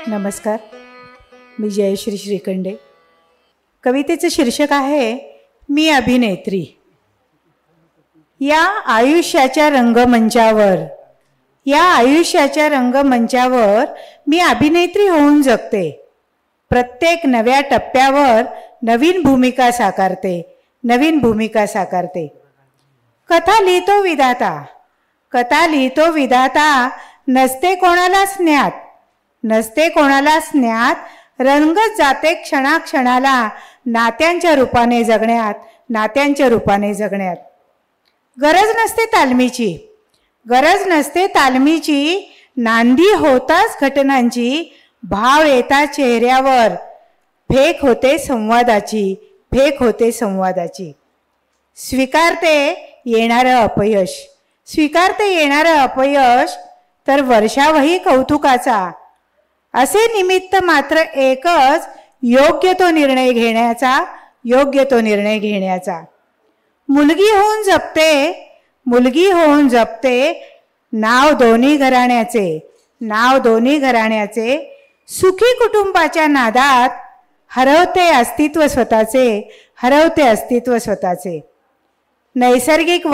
नमस्कार, मी जयश्री श्रीखंडे. कवितेचं शीर्षक आहे मी अभिनेत्री. या आयुष्याच्या रंगमंचावर मी अभिनेत्री होऊन जगते. प्रत्येक नव्या टप्प्यावर नवीन भूमिका साकारते. कथा लिहितो विधाता नसते कोणाला ज्ञात रंगत जाते क्षणाक्षणाला नात्यांच्या रूपाने जगण्यात. गरज नसते तालमीची नांदी होताच घटनांची भाव येता चेहऱ्यावर फेक होते संवादाची. स्वीकारते येणारं अपयश तर वर्षावही कौतुकाचा. असे निमित्त मात्र एकच योग्य तो निर्णय घेण्याचा. मुलगी होऊन जपते नाव दोन्ही घराण्याचे. सुखी कुटुंबाच्या नादात हरवते अस्तित्व स्वतःचे. नैसर्गिक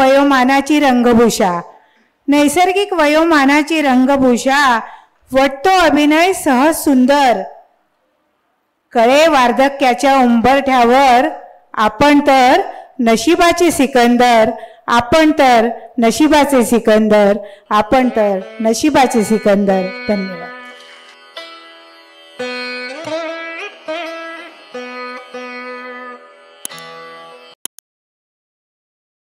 वयोमानाची रंगभूषा वटतो अभिनय सहज सुंदर. कळे वार्धक्याच्या उंबरठ्यावर आपण तर नशिबाचे सिकंदर. धन्यवाद.